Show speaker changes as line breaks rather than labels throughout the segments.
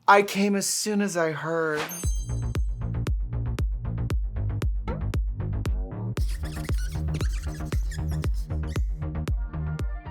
I came as soon as I heard.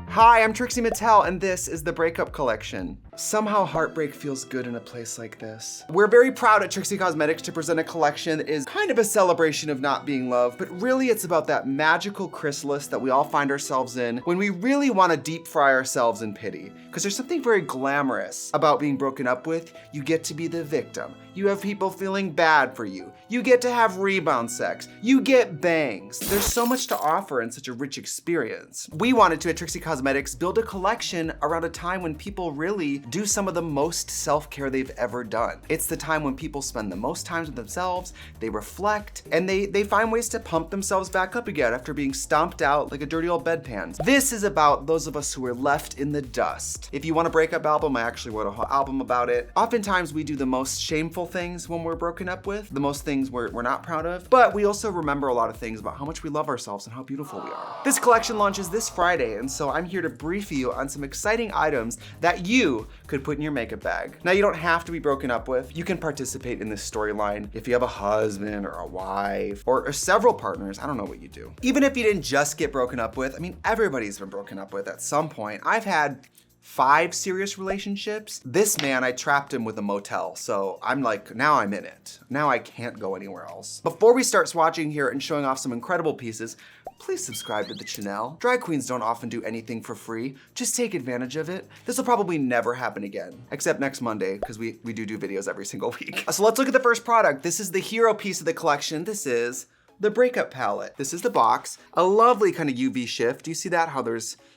Hi, I'm Trixie Mattel, and this is the Breakup Collection. Somehow heartbreak feels good in a place like this. We're very proud at Trixie Cosmetics to present a collection that is kind of a celebration of not being loved, but really it's about that magical chrysalis that we all find ourselves in when we really want to deep fry ourselves in pity. Because there's something very glamorous about being broken up with. You get to be the victim. You have people feeling bad for you. You get to have rebound sex. You get bangs. There's so much to offer in such a rich experience. We wanted to, at Trixie Cosmetics, build a collection around a time when people really do some of the most self-care they've ever done. It's the time when people spend the most time with themselves, they reflect, and they find ways to pump themselves back up again after being stomped out like a dirty old bedpan. This is about those of us who are left in the dust. If you want a breakup album, I actually wrote a whole album about it. Oftentimes we do the most shameful things when we're broken up with, the most things we're not proud of, but we also remember a lot of things about how much we love ourselves and how beautiful we are. This collection launches this Friday, and so I'm here to brief you on some exciting items that you could put in your makeup bag. Now, you don't have to be broken up with. You can participate in this storyline if you have a husband or a wife or several partners. I don't know what you do. Even if you didn't just get broken up with, I mean, everybody's been broken up with at some point. I've had 5 serious relationships. This man, I trapped him with a motel. So I'm like, now I'm in it. Now I can't go anywhere else. Before we start swatching here and showing off some incredible pieces, please subscribe to the channel. Drag queens don't often do anything for free. Just take advantage of it. This will probably never happen again, except next Monday, because we do videos every single week. So let's look at the first product. This is the hero piece of the collection. This is the Breakup Palette. This is the box. A lovely kind of UV shift. Do you see that? How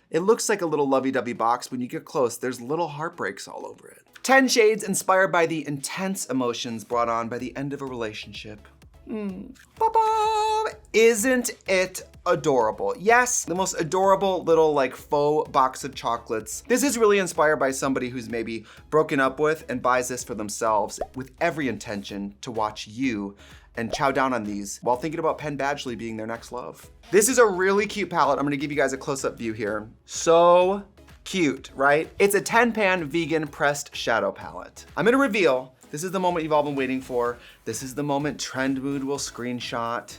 it looks like a little lovey-dovey box. When you get close, there's little heartbreaks all over it. 10 shades inspired by the intense emotions brought on by the end of a relationship. Ba-ba! Isn't it adorable? Yes, the most adorable little like faux box of chocolates. This is really inspired by somebody who's maybe broken up with and buys this for themselves with every intention to watch you and chow down on these while thinking about Penn Badgley being their next love. This is a really cute palette. I'm gonna give you guys a close-up view here. So cute, right? It's a 10-pan vegan pressed shadow palette. I'm gonna reveal, this is the moment you've all been waiting for. This is the moment Trend Mood will screenshot.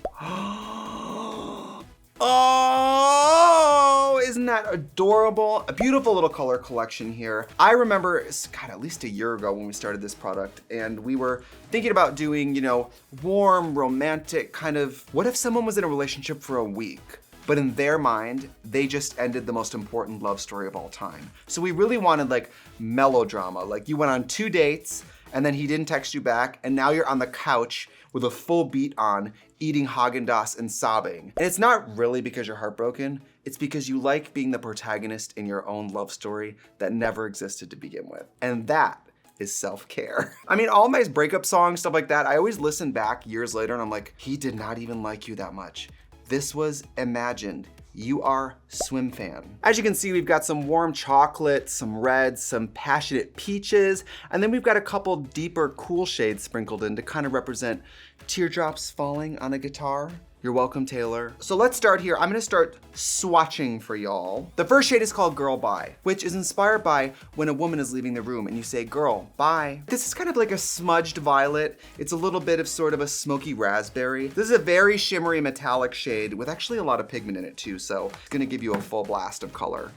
Oh, isn't that adorable? A beautiful little color collection here. I remember, God, at least a year ago when we started this product, and we were thinking about doing, you know, warm, romantic kind of, what if someone was in a relationship for a week, but in their mind, they just ended the most important love story of all time. So we really wanted like melodrama, like you went on 2 dates, and then he didn't text you back, and now you're on the couch with a full beat on, eating Haagen-Dazs and sobbing. And it's not really because you're heartbroken, it's because you like being the protagonist in your own love story that never existed to begin with. And that is self-care. I mean, all my breakup songs, stuff like that, I always listen back years later and I'm like, he did not even like you that much. This was imagined. You are Swim Fan. As you can see, we've got some warm chocolate, some reds, some passionate peaches, and then we've got a couple deeper cool shades sprinkled in to kind of represent teardrops falling on a guitar. You're welcome, Taylor. So let's start here. I'm gonna start swatching for y'all. The first shade is called Girl Bye, which is inspired by when a woman is leaving the room and you say, girl, bye. This is kind of like a smudged violet. It's a little bit of sort of a smoky raspberry. This is a very shimmery metallic shade with actually a lot of pigment in it too, so it's gonna give you a full blast of color.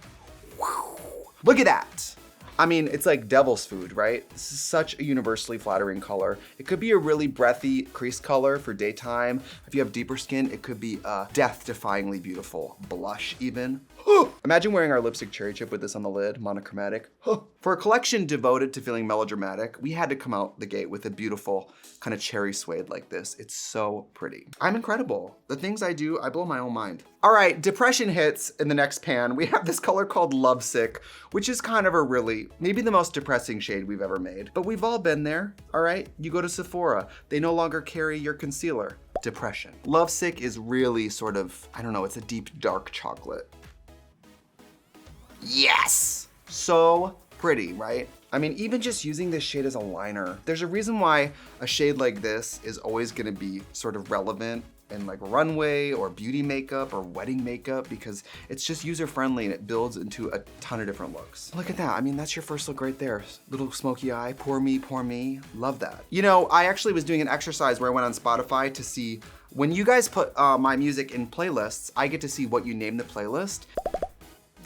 Whew. Look at that. I mean, it's like devil's food, right? This is such a universally flattering color. It could be a really breathy crease color for daytime. If you have deeper skin, it could be a death-defyingly beautiful blush even. Imagine wearing our lipstick cherry chip with this on the lid, monochromatic. For a collection devoted to feeling melodramatic, we had to come out the gate with a beautiful kind of cherry suede like this. It's so pretty. I'm incredible. The things I do, I blow my own mind. All right, depression hits in the next pan. We have this color called Lovesick, which is kind of a really, maybe the most depressing shade we've ever made. But we've all been there, all right? You go to Sephora, they no longer carry your concealer. Depression. Lovesick is really sort of, I don't know, it's a deep dark chocolate. Yes! So pretty, right? I mean, even just using this shade as a liner, there's a reason why a shade like this is always gonna be sort of relevant in like runway or beauty makeup or wedding makeup because it's just user-friendly and it builds into a ton of different looks. Look at that. I mean, that's your first look right there. Little smoky eye, poor me. Love that. You know, I actually was doing an exercise where I went on Spotify to see when you guys put my music in playlists, I get to see what you name the playlist.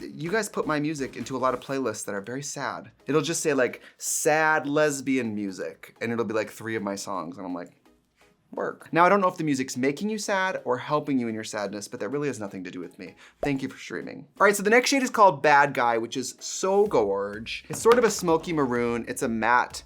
You guys put my music into a lot of playlists that are very sad. It'll just say like sad lesbian music and it'll be like 3 of my songs and I'm like, work. Now I don't know if the music's making you sad or helping you in your sadness, but that really has nothing to do with me. Thank you for streaming. All right, so the next shade is called Bad Guy, which is so gorge. It's sort of a smoky maroon. It's a matte,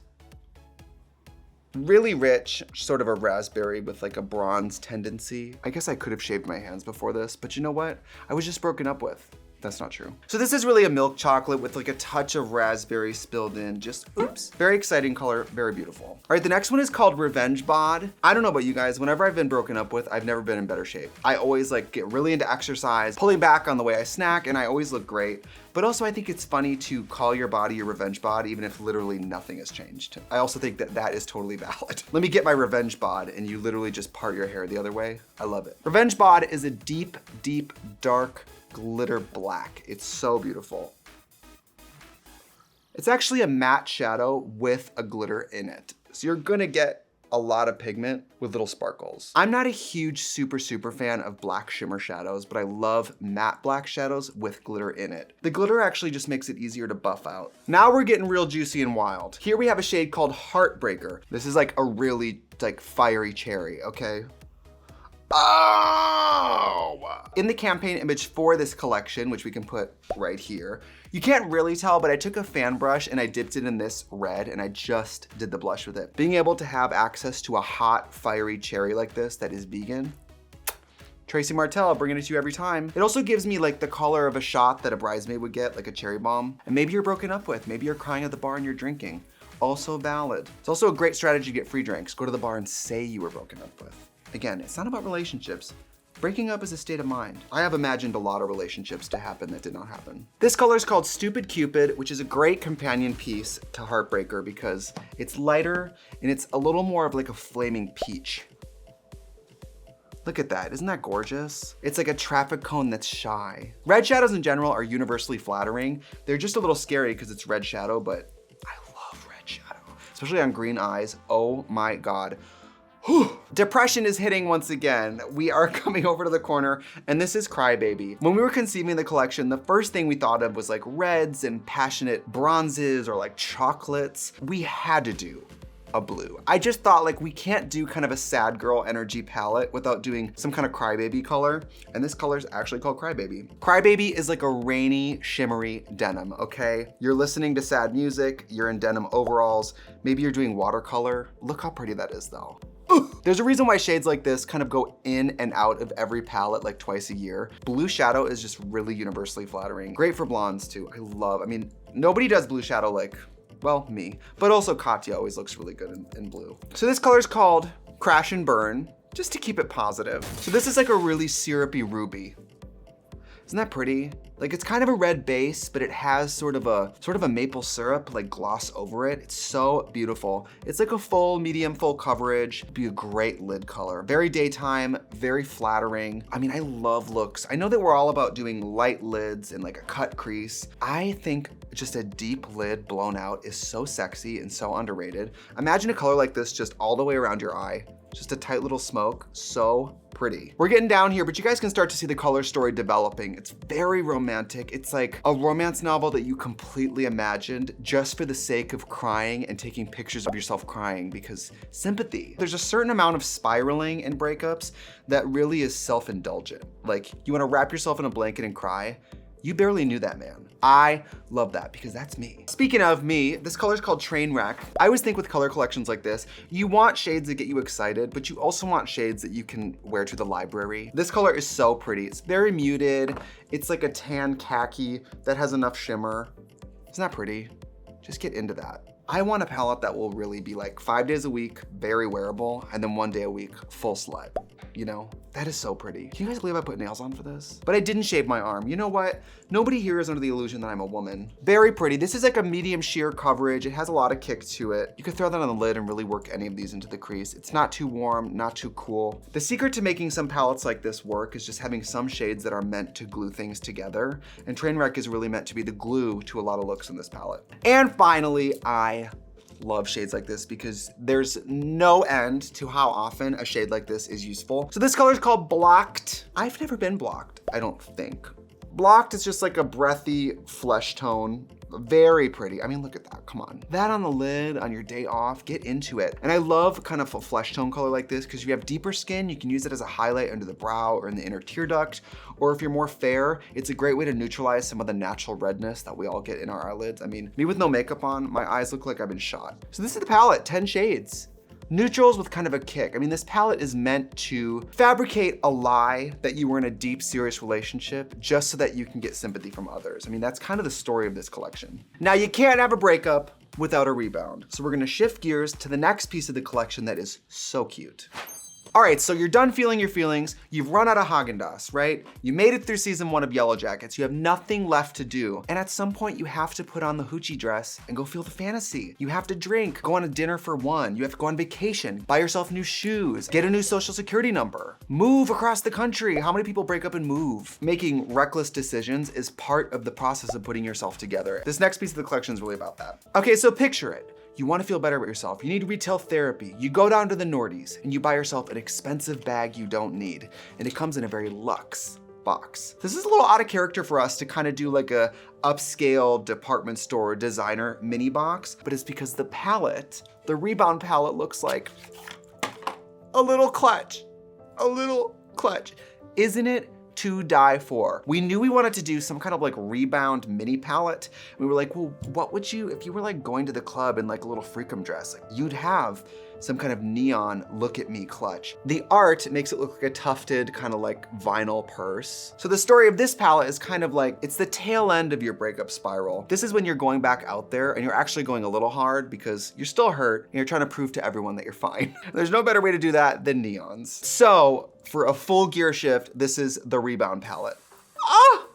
really rich, sort of a raspberry with like a bronze tendency. I guess I could have shaved my hands before this, but you know what? I was just broken up with. That's not true. So this is really a milk chocolate with like a touch of raspberry spilled in, just oops. Very exciting color, very beautiful. All right, the next one is called Revenge Bod. I don't know about you guys, whenever I've been broken up with, I've never been in better shape. I always like get really into exercise, pulling back on the way I snack, and I always look great. But also I think it's funny to call your body your revenge bod even if literally nothing has changed. I also think that that is totally valid. Let me get my revenge bod and you literally just part your hair the other way. I love it. Revenge bod is a deep, deep, dark, glitter black. It's so beautiful. It's actually a matte shadow with a glitter in it. So you're gonna get a lot of pigment with little sparkles. I'm not a huge super fan of black shimmer shadows, but I love matte black shadows with glitter in it. The glitter actually just makes it easier to buff out. Now we're getting real juicy and wild. Here we have a shade called Heartbreaker. This is like a really like fiery cherry, okay? Oh! In the campaign image for this collection, which we can put right here, you can't really tell, but I took a fan brush and I dipped it in this red and I just did the blush with it. Being able to have access to a hot, fiery cherry like this that is vegan, Trixie Mattel, bringing it to you every time. It also gives me like the color of a shot that a bridesmaid would get, like a cherry bomb. And maybe you're broken up with, maybe you're crying at the bar and you're drinking. Also valid. It's also a great strategy to get free drinks. Go to the bar and say you were broken up with. Again, it's not about relationships. Breaking up is a state of mind. I have imagined a lot of relationships to happen that did not happen. This color is called Stupid Cupid, which is a great companion piece to Heartbreaker because it's lighter and it's a little more of like a flaming peach. Look at that, isn't that gorgeous? It's like a traffic cone that's shy. Red shadows in general are universally flattering. They're just a little scary because it's red shadow, but I love red shadow, especially on green eyes. Oh my God. Whew. Depression is hitting once again. We are coming over to the corner and this is Crybaby. When we were conceiving the collection, the first thing we thought of was like reds and passionate bronzes or like chocolates. We had to do a blue. I just thought like we can't do kind of a sad girl energy palette without doing some kind of Crybaby color. And this color is actually called Crybaby. Crybaby is like a rainy, shimmery denim, okay? You're listening to sad music, you're in denim overalls, maybe you're doing watercolor. Look how pretty that is though. There's a reason why shades like this kind of go in and out of every palette like twice a year. Blue shadow is just really universally flattering. Great for blondes too. I mean, nobody does blue shadow like, well, me, but also Katya always looks really good in blue. So this color is called Crash and Burn, just to keep it positive. So this is like a really syrupy ruby. Isn't that pretty? Like it's kind of a red base, but it has sort of a maple syrup like gloss over it. It's so beautiful. It's like a full, medium full coverage. It'd be a great lid color. Very daytime, very flattering. I mean, I love looks. I know that we're all about doing light lids and like a cut crease. I think just a deep lid blown out is so sexy and so underrated. Imagine a color like this just all the way around your eye. Just a tight little smoke, so pretty. We're getting down here, but you guys can start to see the color story developing. It's very romantic. It's like a romance novel that you completely imagined just for the sake of crying and taking pictures of yourself crying because sympathy. There's a certain amount of spiraling in breakups that really is self-indulgent. Like you wanna wrap yourself in a blanket and cry. You barely knew that man. I love that because that's me. Speaking of me, this color is called Trainwreck. I always think with color collections like this, you want shades that get you excited, but you also want shades that you can wear to the library. This color is so pretty. It's very muted. It's like a tan khaki that has enough shimmer. Isn't that pretty? Just get into that. I want a palette that will really be like 5 days a week, very wearable, and then 1 day a week, full slut. you know? That is so pretty. Can you guys believe I put nails on for this? But I didn't shave my arm. You know what? Nobody here is under the illusion that I'm a woman. Very pretty. This is like a medium sheer coverage. It has a lot of kick to it. You could throw that on the lid and really work any of these into the crease. It's not too warm, not too cool. The secret to making some palettes like this work is just having some shades that are meant to glue things together. And Trainwreck is really meant to be the glue to a lot of looks in this palette. And finally, I love shades like this because there's no end to how often a shade like this is useful. So this color is called Blocked. I've never been blocked, I don't think. Blocked is just like a breathy flesh tone. Very pretty. I mean, look at that, come on. That on the lid, on your day off, get into it. And I love kind of a flesh tone color like this because if you have deeper skin, you can use it as a highlight under the brow or in the inner tear duct. Or if you're more fair, it's a great way to neutralize some of the natural redness that we all get in our eyelids. I mean, me with no makeup on, my eyes look like I've been shot. So this is the palette, 10 shades. Neutrals with kind of a kick. I mean, this palette is meant to fabricate a lie that you were in a deep, serious relationship just so that you can get sympathy from others. I mean, that's kind of the story of this collection. Now, you can't have a breakup without a rebound. So we're gonna shift gears to the next piece of the collection that is so cute. All right, so you're done feeling your feelings. You've run out of Haagen-Dazs, right? You made it through season 1 of Yellow Jackets. You have nothing left to do. And at some point you have to put on the hoochie dress and go feel the fantasy. You have to drink, go on a dinner for one. You have to go on vacation, buy yourself new shoes, get a new social security number, move across the country. How many people break up and move? Making reckless decisions is part of the process of putting yourself together. This next piece of the collection is really about that. Okay, so picture it. You want to feel better about yourself. You need retail therapy. You go down to the Nordies and you buy yourself an expensive bag you don't need. And it comes in a very luxe box. This is a little out of character for us to kind of do like a upscale department store designer mini box, but it's because the palette, the Rebound palette looks like a little clutch, a little clutch. Isn't it to die for? We knew we wanted to do some kind of like Rebound mini palette. We were like, well, what would you, if you were like going to the club in like a little freakum dress, like you'd have some kind of neon look at me clutch. The art makes it look like a tufted kind of like vinyl purse. So the story of this palette is kind of like, it's the tail end of your breakup spiral. This is when you're going back out there and you're actually going a little hard because you're still hurt and you're trying to prove to everyone that you're fine. There's no better way to do that than neons. So for a full gear shift, this is the Rebound palette. Ah!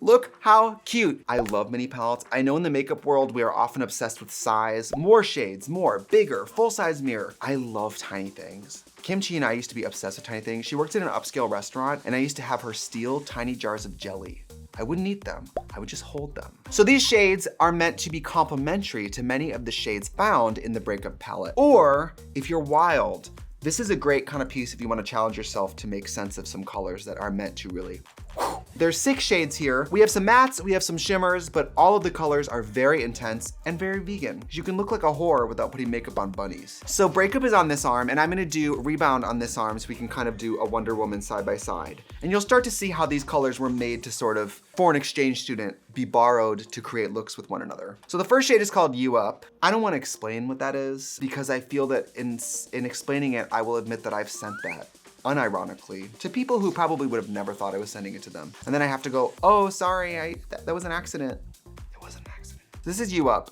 Look how cute. I love mini palettes. I know in the makeup world, we are often obsessed with size, more shades, more, bigger, full-size mirror. I love tiny things. Kimchi and I used to be obsessed with tiny things. She worked in an upscale restaurant and I used to have her steal tiny jars of jelly. I wouldn't eat them, I would just hold them. So these shades are meant to be complementary to many of the shades found in the Breakup palette. Or if you're wild, this is a great kind of piece if you want to challenge yourself to make sense of some colors that are meant to really. There's 6 shades here. We have some mattes, we have some shimmers, but all of the colors are very intense and very vegan. You can look like a whore without putting makeup on bunnies. So Breakup is on this arm and I'm gonna do Rebound on this arm so we can kind of do a Wonder Woman side by side. And you'll start to see how these colors were made to sort of, foreign exchange student, be borrowed to create looks with one another. So the first shade is called You Up. I don't wanna explain what that is because I feel that in explaining it, I will admit that I've sent that unironically to people who probably would have never thought I was sending it to them. And then I have to go, oh, sorry, that was an accident. It was an accident. This is You Up.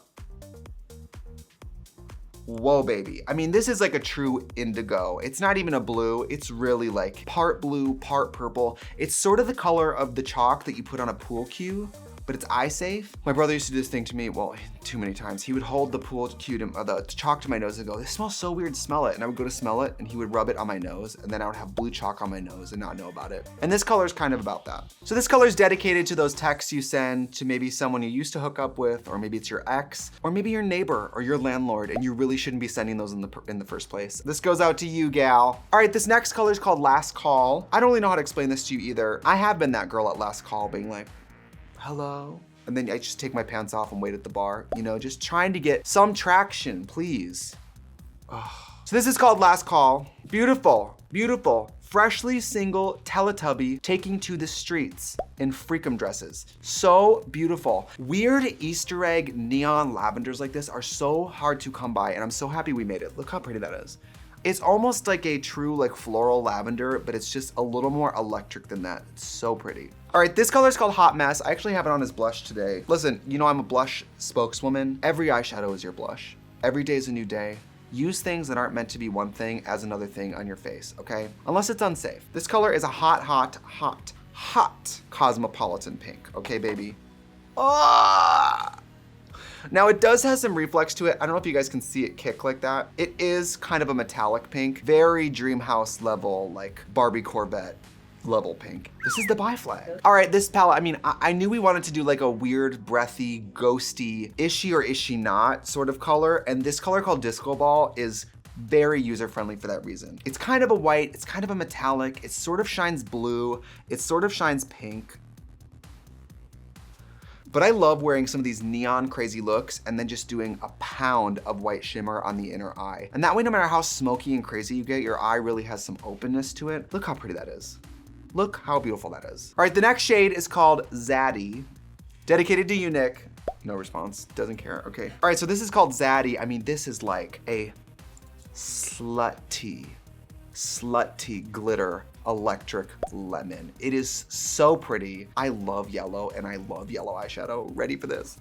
Whoa, baby. I mean, this is like a true indigo. It's not even a blue. It's really like part blue, part purple. It's sort of the color of the chalk that you put on a pool cue, but it's eye safe. My brother used to do this thing to me, well, too many times. He would hold the pool cue, the chalk to my nose and go, this smells so weird, smell it. And I would go to smell it and he would rub it on my nose and then I would have blue chalk on my nose and not know about it. And this color is kind of about that. So this color is dedicated to those texts you send to maybe someone you used to hook up with, or maybe it's your ex, or maybe your neighbor or your landlord, and you really shouldn't be sending those in the first place. This goes out to you, gal. All right, this next color is called Last Call. I don't really know how to explain this to you either. I have been that girl at last call being like, hello? And then I just take my pants off and wait at the bar, you know, just trying to get some traction, please. Oh. So this is called Last Call. Beautiful, beautiful, freshly single Teletubby taking to the streets in freakum dresses. So beautiful. Weird Easter egg neon lavenders like this are so hard to come by and I'm so happy we made it. Look how pretty that is. It's almost like a true like floral lavender, but it's just a little more electric than that. It's so pretty. All right, this color is called Hot Mess. I actually have it on as blush today. Listen, you know I'm a blush spokeswoman. Every eyeshadow is your blush. Every day is a new day. use things that aren't meant to be one thing as another thing on your face, okay? Unless it's unsafe. This color is a hot, hot, hot, hot cosmopolitan pink, okay, baby? Ah! Now it does have some reflex to it. I don't know if you guys can see it kick like that. It is kind of a metallic pink, very Dreamhouse level, like Barbie Corvette level pink. This is the buy flag. All right, this palette, I mean, I knew we wanted to do like a weird, breathy, ghosty, is she or is she not sort of color, and this color called Disco Ball is very user-friendly for that reason. It's kind of a white, it's kind of a metallic, it sort of shines blue, it sort of shines pink. But I love wearing some of these neon crazy looks and then just doing a pound of white shimmer on the inner eye. And that way, no matter how smoky and crazy you get, your eye really has some openness to it. Look how pretty that is. Look how beautiful that is. All right, the next shade is called Zaddy. Dedicated to you, Nick. No response, doesn't care, okay. All right, so this is called Zaddy. I mean, this is like a slutty glitter electric lemon. It is so pretty. I love yellow and I love yellow eyeshadow. Ready for this?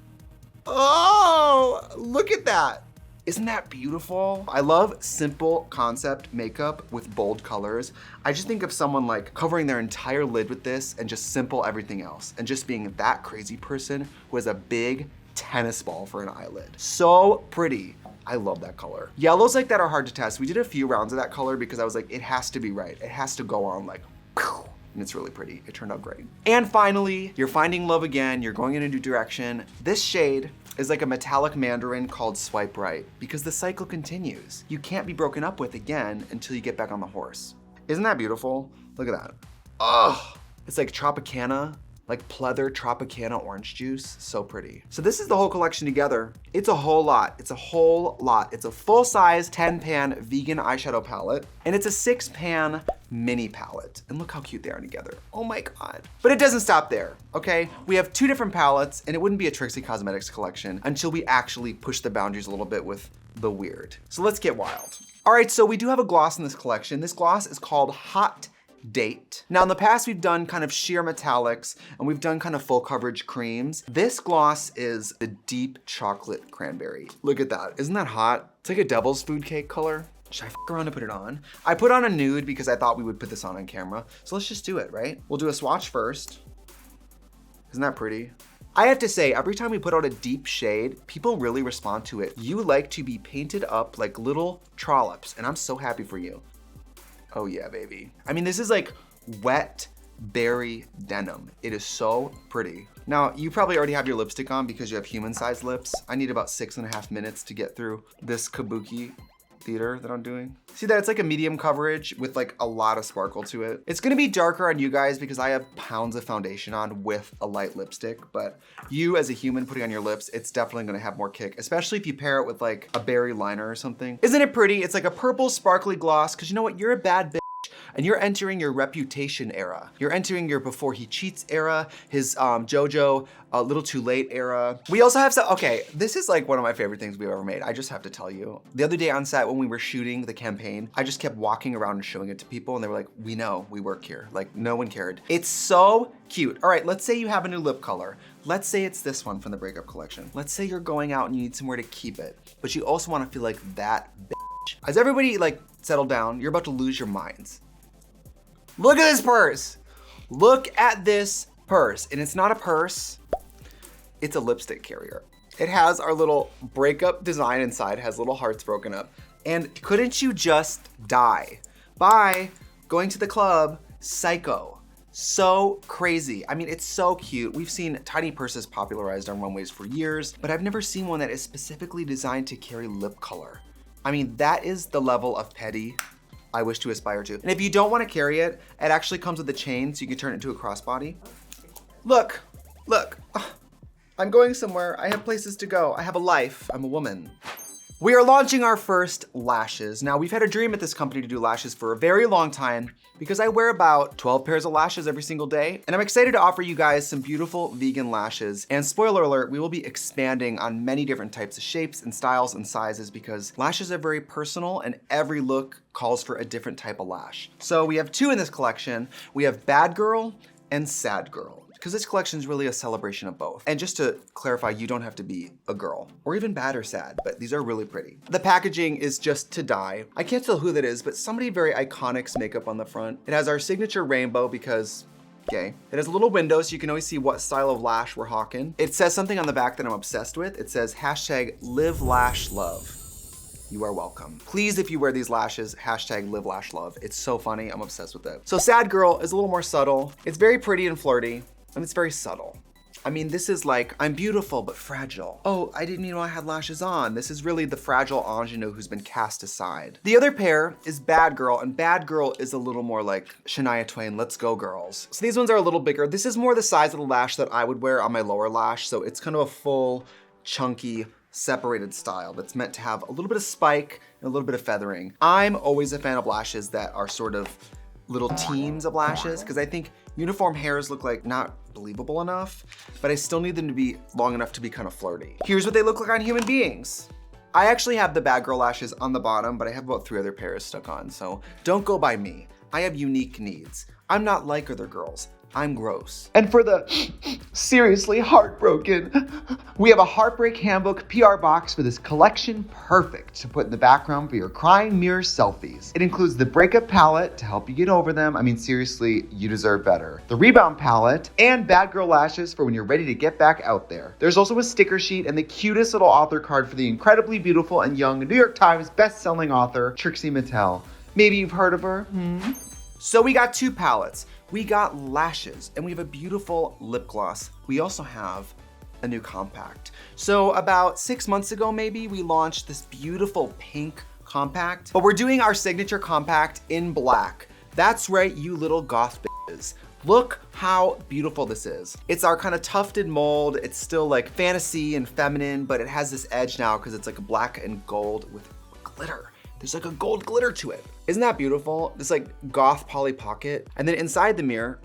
Oh, look at that. Isn't that beautiful? I love simple concept makeup with bold colors. I just think of someone like covering their entire lid with this and just simple everything else and just being that crazy person who has a big tennis ball for an eyelid. So pretty. I love that color. Yellows like that are hard to test. We did a few rounds of that color because I was like, it has to be right. It has to go on like, and it's really pretty. It turned out great. And finally, you're finding love again. You're going in a new direction. This shade is like a metallic mandarin called Swipe Right because the cycle continues. You can't be broken up with again until you get back on the horse. Isn't that beautiful? Look at that. Oh, it's like Tropicana, like pleather Tropicana orange juice. So pretty. So this is the whole collection together. It's a whole lot. It's a whole lot. It's a full-size 10-pan vegan eyeshadow palette, and it's a 6-pan mini palette. And look how cute they are together. Oh my God. But it doesn't stop there, okay? We have 2 different palettes, and it wouldn't be a Trixie Cosmetics collection until we actually push the boundaries a little bit with the weird. So let's get wild. All right, so we do have a gloss in this collection. This gloss is called Hot Date. Now in the past we've done kind of sheer metallics and we've done kind of full coverage creams. This gloss is the deep chocolate cranberry. Look at that, isn't that hot? It's like a devil's food cake color. Should I f around and put it on? I put on a nude because I thought we would put this on camera. So let's just do it, right? We'll do a swatch first. Isn't that pretty? I have to say, every time we put out a deep shade, people really respond to it. You like to be painted up like little trollops, and I'm so happy for you. Oh yeah, baby. I mean, this is like wet berry denim. It is so pretty. Now, you probably already have your lipstick on because you have human-sized lips. I need about 6.5 minutes to get through this kabuki theater that I'm doing. See that? It's like a medium coverage with like a lot of sparkle to it. It's gonna be darker on you guys because I have pounds of foundation on with a light lipstick, but you as a human putting on your lips, it's definitely gonna have more kick, especially if you pair it with like a berry liner or something. Isn't it pretty? It's like a purple sparkly gloss because you know what? You're a bad bitch. And you're entering your reputation era. You're entering your before he cheats era, his JoJo a little too late era. We also have some, okay, this is like one of my favorite things we've ever made. I just have to tell you. The other day on set when we were shooting the campaign, I just kept walking around and showing it to people and they were like, we know, we work here. Like no one cared. It's so cute. All right, let's say you have a new lip color. Let's say it's this one from the Breakup collection. Let's say you're going out and you need somewhere to keep it, but you also wanna feel like that bitch. As everybody like settled down, you're about to lose your minds. Look at this purse. Look at this purse. And it's not a purse, it's a lipstick carrier. It has our little breakup design inside, has little hearts broken up. And couldn't you just die by going to the club psycho? So crazy. I mean, it's so cute. We've seen tiny purses popularized on runways for years, but I've never seen one that is specifically designed to carry lip color. I mean, that is the level of petty I wish to aspire to. And if you don't want to carry it, it actually comes with a chain so you can turn it into a crossbody. Look, look, I'm going somewhere. I have places to go. I have a life. I'm a woman. We are launching our first lashes. Now, we've had a dream at this company to do lashes for a very long time because I wear about 12 pairs of lashes every single day. And I'm excited to offer you guys some beautiful vegan lashes. And spoiler alert, we will be expanding on many different types of shapes and styles and sizes because lashes are very personal and every look calls for a different type of lash. So we have 2 in this collection. We have Bad Girl and Sad Girl. because this collection is really a celebration of both. And just to clarify, you don't have to be a girl or even bad or sad, but these are really pretty. The packaging is just to die. I can't tell who that is, but somebody very iconic's makeup on the front. It has our signature rainbow because gay. It has a little window so you can always see what style of lash we're hawking. It says something on the back that I'm obsessed with. It says #LiveLashLove. You are welcome. Please, if you wear these lashes, #LiveLashLove. It's so funny, I'm obsessed with it. So Sad Girl is a little more subtle. It's very pretty and flirty, and it's very subtle. I mean, this is like, I'm beautiful but fragile. Oh, I didn't even know I had lashes on. This is really the fragile ingenue who's been cast aside. The other pair is Bad Girl, and Bad Girl is a little more like Shania Twain, Let's Go Girls. So these ones are a little bigger. This is more the size of the lash that I would wear on my lower lash, so it's kind of a full, chunky, separated style that's meant to have a little bit of spike and a little bit of feathering. I'm always a fan of lashes that are sort of little teams of lashes, because I think uniform hairs look like not believable enough, but I still need them to be long enough to be kind of flirty. Here's what they look like on human beings. I actually have the Bad Girl lashes on the bottom, but I have about 3 other pairs stuck on, so don't go by me. I have unique needs. I'm not like other girls. I'm gross. And for the seriously heartbroken, we have a Heartbreak Handbook PR box for this collection, perfect to put in the background for your crying mirror selfies. It includes the Breakup Palette to help you get over them. I mean, seriously, you deserve better. The Rebound Palette and Bad Girl Lashes for when you're ready to get back out there. There's also a sticker sheet and the cutest little author card for the incredibly beautiful and young New York Times best-selling author, Trixie Mattel. Maybe you've heard of her, So we got 2 palettes. We got lashes, and we have a beautiful lip gloss. We also have a new compact. So about 6 months ago, maybe, we launched this beautiful pink compact, but we're doing our signature compact in black. That's right, you little goth bitches. Look how beautiful this is. It's our kind of tufted mold. It's still like fantasy and feminine, but it has this edge now because it's like a black and gold with glitter. There's like a gold glitter to it. Isn't that beautiful? This like goth Polly Pocket. And then inside the mirror,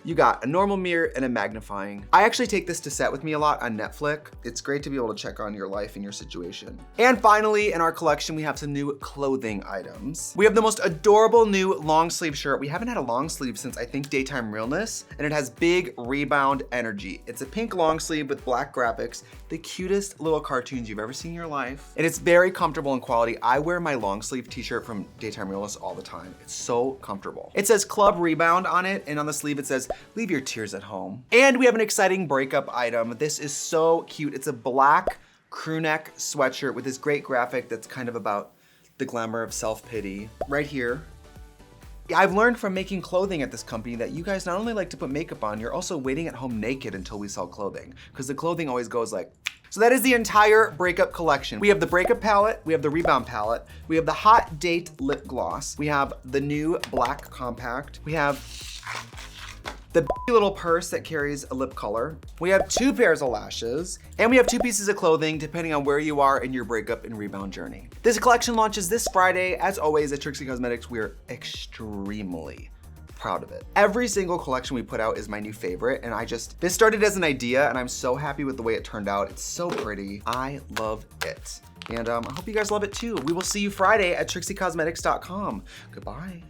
you got a normal mirror and a magnifying. I actually take this to set with me a lot on Netflix. It's great to be able to check on your life and your situation. And finally, in our collection, we have some new clothing items. We have the most adorable new long sleeve shirt. We haven't had a long sleeve since I think Daytime Realness, and it has big rebound energy. It's a pink long sleeve with black graphics, the cutest little cartoons you've ever seen in your life. And it's very comfortable in quality. I wear my long sleeve t-shirt from Daytime Realness all the time. It's so comfortable. It says Club Rebound on it, and on the sleeve it says, leave your tears at home. And we have an exciting breakup item. This is so cute. It's a black crew neck sweatshirt with this great graphic that's kind of about the glamour of self-pity. Right here. I've learned from making clothing at this company that you guys not only like to put makeup on, you're also waiting at home naked until we sell clothing, because the clothing always goes like. So that is the entire Breakup collection. We have the Breakup palette, we have the Rebound palette, we have the Hot Date lip gloss, we have the new black compact, we have the little purse that carries a lip color. We have 2 pairs of lashes, and we have 2 pieces of clothing depending on where you are in your breakup and rebound journey. This collection launches this Friday. As always, at Trixie Cosmetics, we're extremely proud of it. Every single collection we put out is my new favorite, and this started as an idea, and I'm so happy with the way it turned out. It's so pretty. I love it. And I hope you guys love it too. We will see you Friday at TrixieCosmetics.com. Goodbye.